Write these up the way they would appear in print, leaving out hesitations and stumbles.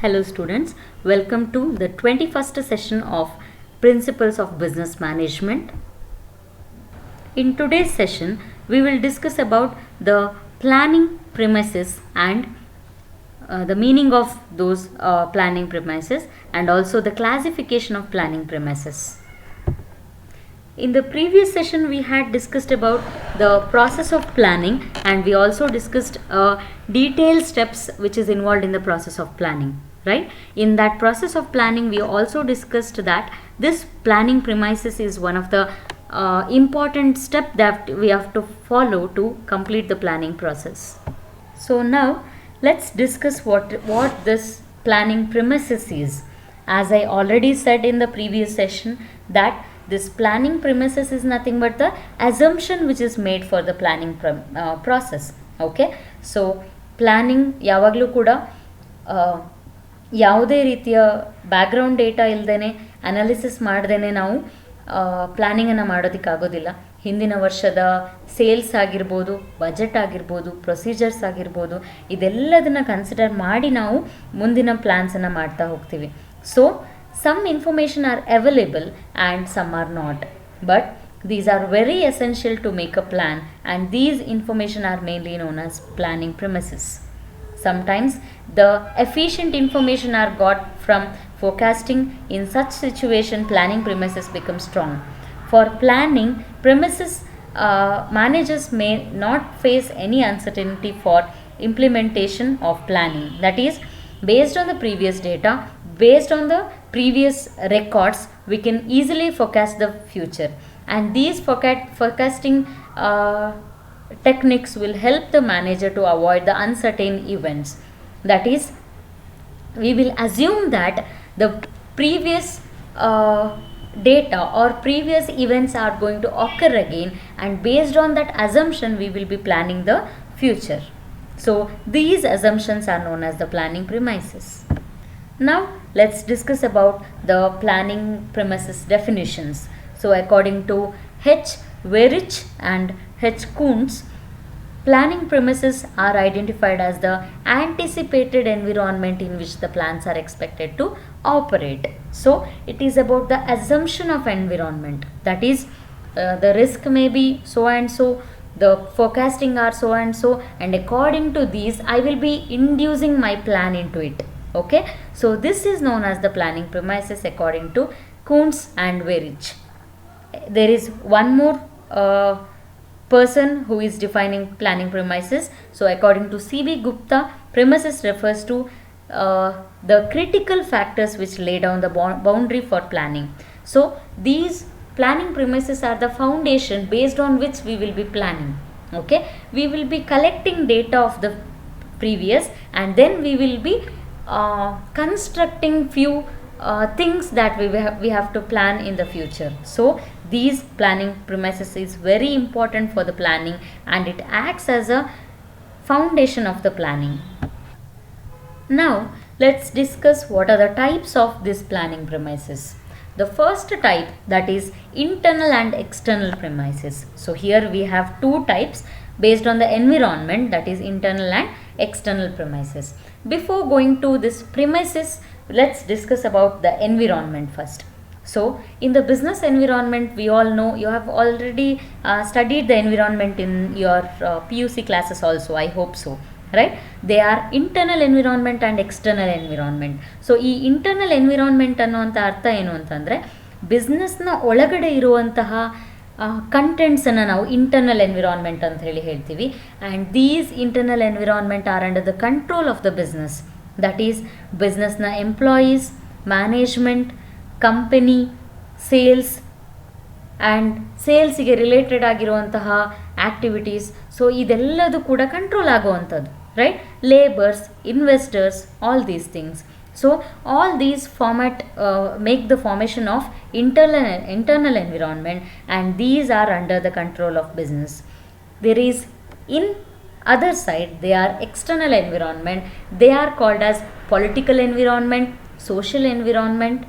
Hello students, welcome to the 21st session of Principles of Business Management. In today's session, we will discuss about the planning premises and the meaning of those planning premises and also the classification of planning premises. In the previous session, we had discussed about the process of planning and we also discussed detailed steps which is involved in the process of planning, right? In that process of planning, we also discussed that this planning premises is one of the important step that we have to follow to complete the planning process. So now let's discuss what this planning premises is. As I already said in the previous session that this planning premises is nothing but the assumption which is made for the planning process. Okay, so planning ಯಾವಾಗಲೂ ಕೂಡ ಯಾವುದೇ ರೀತಿಯ background data ಇಲ್ಲದೇ analysis ಮಾಡ್ದೇ ನಾವು ಪ್ಲ್ಯಾನಿಂಗನ್ನು ಮಾಡೋದಕ್ಕಾಗೋದಿಲ್ಲ. ಹಿಂದಿನ ವರ್ಷದ sales ಆಗಿರ್ಬೋದು, ಬಜೆಟ್ ಆಗಿರ್ಬೋದು, ಪ್ರೊಸೀಜರ್ಸ್ ಆಗಿರ್ಬೋದು, ಇದೆಲ್ಲದನ್ನು ಕನ್ಸಿಡರ್ ಮಾಡಿ ನಾವು ಮುಂದಿನ ಪ್ಲ್ಯಾನ್ಸನ್ನು ಮಾಡ್ತಾ ಹೋಗ್ತೀವಿ. So some information are available and some are not, but these are very essential to make a plan, and these information are mainly known as planning premises. Sometimes the efficient information are got from forecasting. In such situation, planning premises become strong. For planning premises, managers may not face any uncertainty for implementation of planning. That is, based on the previous data, based on the previous records, we can easily forecast the future, and these forecasting techniques will help the manager to avoid the uncertain events. That is, we will assume that the previous data or previous events are going to occur again, and based on that assumption we will be planning the future. So these assumptions are known as the planning premises. Now let's discuss about the planning premises definitions. So according to H. Weyrich and H. Kuntz, planning premises are identified as the anticipated environment in which the plans are expected to operate. So it is about the assumption of environment. That is, the risk may be so and so, the forecasting are so and so, and according to these I will be inducing my plan into it. Okay, so this is known as the planning premises according to Kuntz and Weyrich. There is one more person who is defining planning premises. So according to C.B. Gupta, premises refers to the critical factors which lay down the boundary for planning. So these planning premises are the foundation based on which we will be planning. Okay, we will be collecting data of the previous, and then we will be constructing few things that we have to plan in the future. So these planning premises is very important for the planning, and it acts as a foundation of the planning. Now let's discuss what are the types of this planning premises. The first type, that is internal and external premises. So here we have two types based on the environment, that is internal and external premises. Before going to this premises, let's discuss about the environment first. So in the business environment, we all know, you have already studied the environment in your PUC classes also, I hope so, right? They are internal environment and external environment. So ಈ internal environment ಅನ್ನುವಂಥ ಅರ್ಥ ಏನು ಅಂತಂದರೆ, ಬಿಸ್ನೆಸ್ನ ಒಳಗಡೆ ಇರುವಂತಹ ಕಂಟೆಂಟ್ಸನ್ನು ನಾವು internal environment ಅಂತ ಹೇಳ್ತೀವಿ, and these internal environment are under the control of the business. That is ಬಿಸ್ನೆಸ್ನ employees, management, company, sales and ಸೇಲ್ಸಿಗೆ ರಿಲೇಟೆಡ್ ಆಗಿರುವಂತಹ ಆ್ಯಕ್ಟಿವಿಟೀಸ್. ಸೊ ಇದೆಲ್ಲದು ಕೂಡ ಕಂಟ್ರೋಲ್ ಆಗುವಂಥದ್ದು, right? Labours, investors, all these things. So all these make the formation of internal environment, and these are under the control of business. There is, in other side, they are external environment. They are called as political environment, social environment,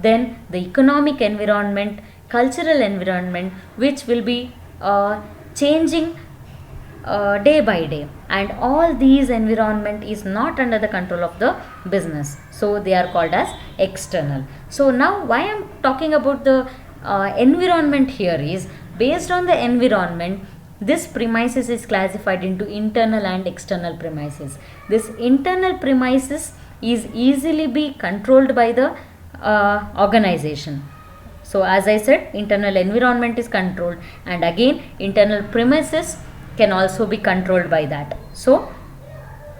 then the economic environment, cultural environment, which will be changing day by day, and all these environment is not under the control of the business, so they are called as external. So now why I am talking about the environment here is, based on the environment, this premises is classified into internal and external premises. This internal premises is easily be controlled by the organization. So as I said, internal environment is controlled, and again internal premises can also be controlled by that. So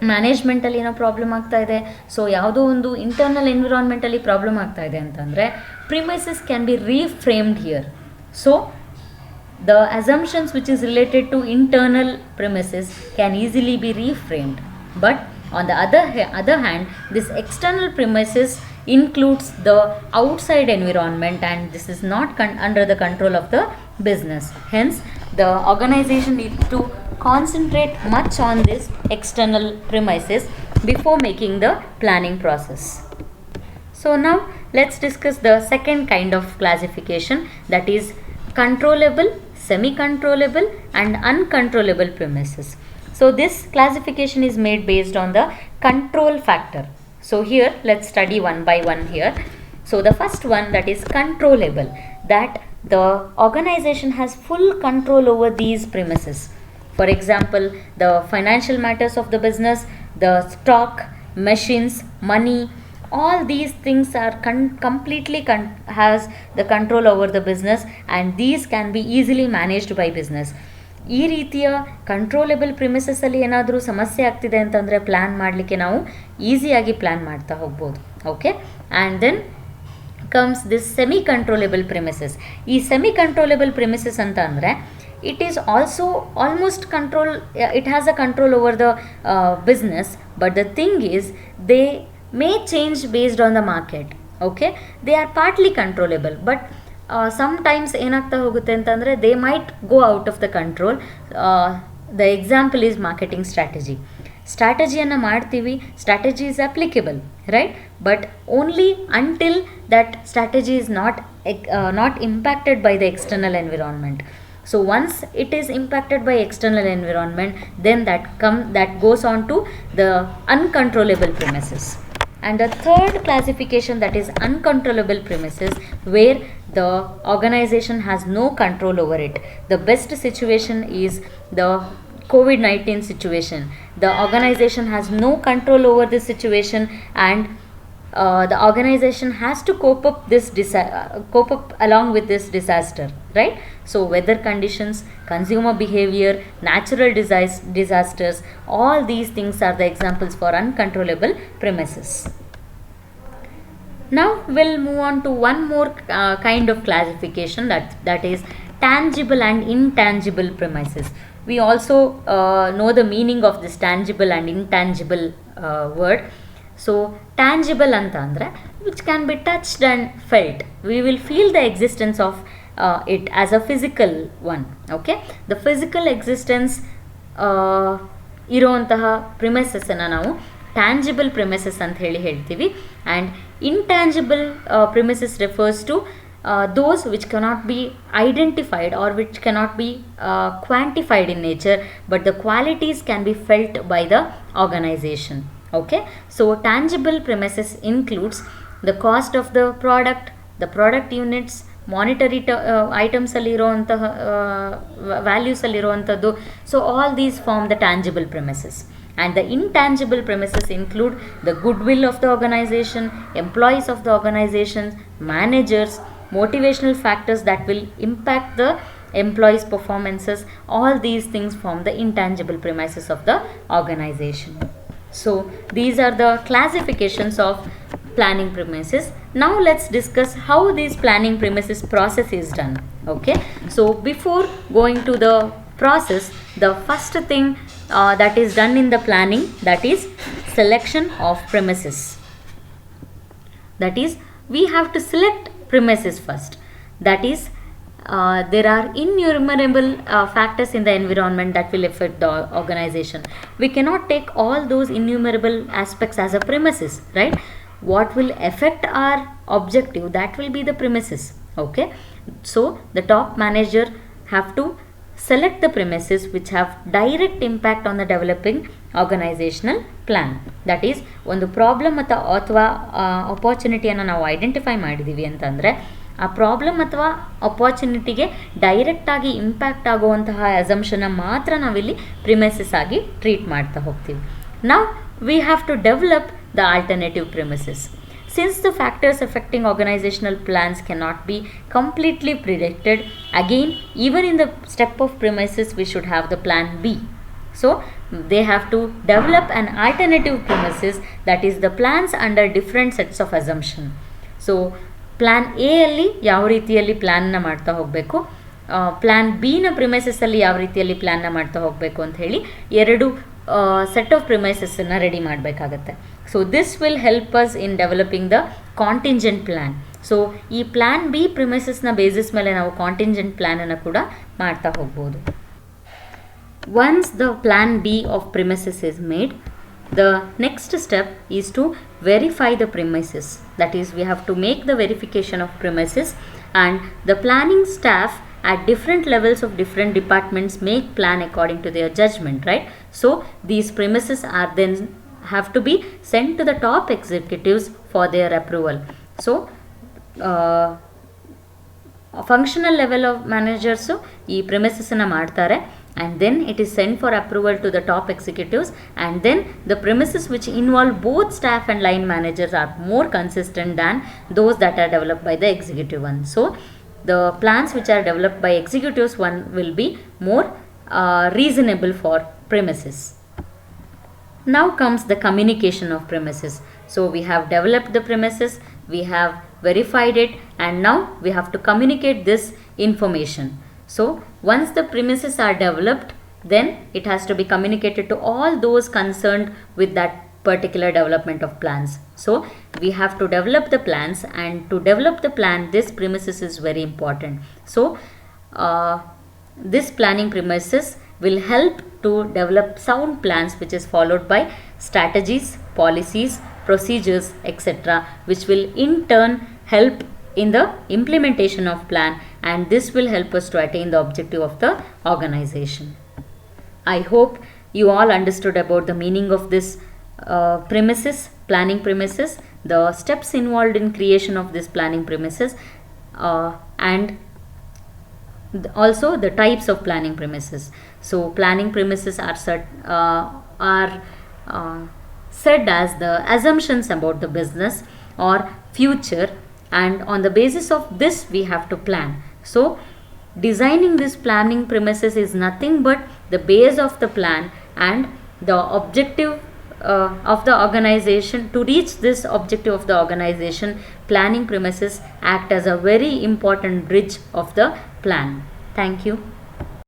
ಮ್ಯಾನೇಜ್ಮೆಂಟಲ್ಲಿ ಏನೋ problem ಆಗ್ತಾ ಇದೆ, so ಯಾವುದೋ ಒಂದು internal ಎನ್ವಿರಾನ್ಮೆಂಟಲ್ಲಿ problem ಆಗ್ತಾ ಇದೆ ಅಂತಂದರೆ premises can be reframed here. So the assumptions which is related to internal premises can easily be reframed, but on the other hand, this external premises includes the outside environment, and this is not under the control of the business. Hence the organization needs to concentrate much on this external premises before making the planning process. So now let's discuss the second kind of classification, that is controllable, semi-controllable and uncontrollable premises. So this classification is made based on the control factor. So here let's study one by one here. So the first one, that is controllable, that the organization has full control over these premises. For example, the financial matters of the business, the stock, machines, money, all these things are completely has the control over the business, and these can be easily managed by business. ಈ ರೀತಿಯ ಕಂಟ್ರೋಲೆಬಲ್ ಪ್ರಿಮಿಸಸ್ಸಲ್ಲಿ ಏನಾದರೂ ಸಮಸ್ಯೆ ಆಗ್ತಿದೆ ಅಂತಂದರೆ plan ಮಾಡಲಿಕ್ಕೆ ನಾವು ಈಸಿಯಾಗಿ plan ಮಾಡ್ತಾ ಹೋಗ್ಬೋದು. Okay, and then comes this semi controllable premises. ಈ ಸೆಮಿ ಕಂಟ್ರೋಲೆಬಲ್ ಪ್ರಿಮಿಸಸ್ ಅಂತ ಅಂದರೆ it is also almost control, it has a control over the business, but the thing is they may change based on the market. Okay, they are partly controllable, but sometimes ಏನಾಗ್ತಾ ಹೋಗುತ್ತೆ ಅಂತಂದರೆ they might go out of the control. The example is marketing strategy. ಸ್ಟ್ರಾಟಜಿಯನ್ನು ಮಾಡ್ತೀವಿ, strategy is applicable, right, but only until that strategy is not impacted by the external environment. So once it is impacted by external environment, then that goes on to the uncontrollable premises. And the third classification, that is uncontrollable premises, where the organization has no control over it. The best situation is the COVID-19 situation. The organization has no control over this situation, and the organization has to cope up along with this disaster, right? So weather conditions, consumer behavior, natural disasters, all these things are the examples for uncontrollable premises. Now we'll move on to one more kind of classification, that is tangible and intangible premises. We also know the meaning of this tangible and intangible word. So tangible anta andre which can be touched and felt. We will feel the existence of it as a physical one. Okay, the physical existence ಇರುವಂತಹ ಪ್ರಿಮಿಸಸ್ಸನ್ನು ನಾವು tangible premises ಅಂತ ಹೇಳ್ತೀವಿ. And intangible premises refers to those which cannot be identified or which cannot be quantified in nature, but the qualities can be felt by the organization. Okay, so tangible premises includes the cost of the product units, monetary items ಅಲ್ಲಿರುವಂತಹ values ಅಲ್ಲಿರುವಂಥದ್ದು. So all these form the tangible premises. And the intangible premises include the goodwill of the organization, employees of the organization, managers, motivational factors that will impact the employees' performances. All these things form the intangible premises of the organization. So these are the classifications of planning premises. Now let's discuss how this planning premises process is done. Okay, so before going to the process, the first thing that is done in the planning, that is selection of premises. That is, we have to select premises first. That is, there are innumerable factors in the environment that will affect the organization. We cannot take all those innumerable aspects as a premises, right? What will affect our objective, that will be the premises. Okay, so the top manager have to select the premises which have direct impact on the developing organizational plan. That is ಒಂದು problem ಅಥವಾ ಅಪಾರ್ಚುನಿಟಿಯನ್ನು ನಾವು identify ಮಾಡಿದ್ದೀವಿ ಅಂತಂದರೆ ಆ problem ಅಥವಾ ಅಪಾರ್ಚುನಿಟಿಗೆ ಡೈರೆಕ್ಟಾಗಿ impact ಆಗುವಂತಹ ಅಸಂಪ್ಷನ್ನ ಮಾತ್ರ ನಾವಿಲ್ಲಿ ಪ್ರಿಮಿಸಸ್ ಆಗಿ ಟ್ರೀಟ್ ಮಾಡ್ತಾ ಹೋಗ್ತೀವಿ. ನಾವು we have to develop the alternative premises. Since the factors affecting organizational plans cannot be completely predicted, again, even in the step of premises, we should have the plan B. So, they have to develop an alternative premises, that is the plans under different sets of assumption. So, plan A ಅಲ್ಲಿ ಯಾವ ರೀತಿಯಲ್ಲಿ ಪ್ಲ್ಯಾನ್ನ ಮಾಡ್ತಾ ಹೋಗಬೇಕು, plan ಬಿನ ಪ್ರಿಮೈಸಸ್ಸಲ್ಲಿ ಯಾವ ರೀತಿಯಲ್ಲಿ ಪ್ಲ್ಯಾನ್ನ ಮಾಡ್ತಾ ಹೋಗಬೇಕು ಅಂತ ಹೇಳಿ ಎರಡು ಸೆಟ್ ಆಫ್ ಪ್ರಿಮೈಸಸ್ಸನ್ನು ರೆಡಿ ಮಾಡಬೇಕಾಗತ್ತೆ. So this will help us in developing the contingent plan. So ಈ ಪ್ಲ್ಯಾನ್ ಬಿ ಪ್ರಿಮೈಸಸ್ನ ಬೇಸಿಸ್ ಮೇಲೆ ನಾವು ಕಾಂಟಿಂಜೆಂಟ್ ಪ್ಲ್ಯಾನನ್ನು ಕೂಡ ಮಾಡ್ತಾ ಹೋಗ್ಬೋದು. Once the plan B of premises is made, the next step is to verify the premises. That is, we have to make the verification of premises, and the planning staff at different levels of different departments make plan according to their judgment, right? So these premises are then have to be sent to the top executives for their approval. So functional level of managers ಈ ಪ್ರಿಮಿಸಸ್ಸನ್ನು ಮಾಡ್ತಾರೆ, and then it is sent for approval to the top executives, and then the premises which involve both staff and line managers are more consistent than those that are developed by the executive one. So the plans which are developed by executives one will be more reasonable for premises. Now comes the communication of premises. So we have developed the premises, we have verified it, and now we have to communicate this information. So once the premises are developed, then it has to be communicated to all those concerned with that particular development of plans. So we have to develop the plans, and to develop the plan, this premises is very important. So this planning premises will help to develop sound plans, which is followed by strategies, policies, procedures, etc., which will in turn help in the implementation of plan, and this will help us to attain the objective of the organization. I hope you all understood about the meaning of this premises, planning premises, the steps involved in creation of this planning premises, and also the types of planning premises. So planning premises are said as the assumptions about the business or future, and on the basis of this we have to plan. So designing this planning premises is nothing but the base of the plan, and the objective of the organization. To reach this objective of the organization, planning premises act as a very important bridge of the plan. Thank you.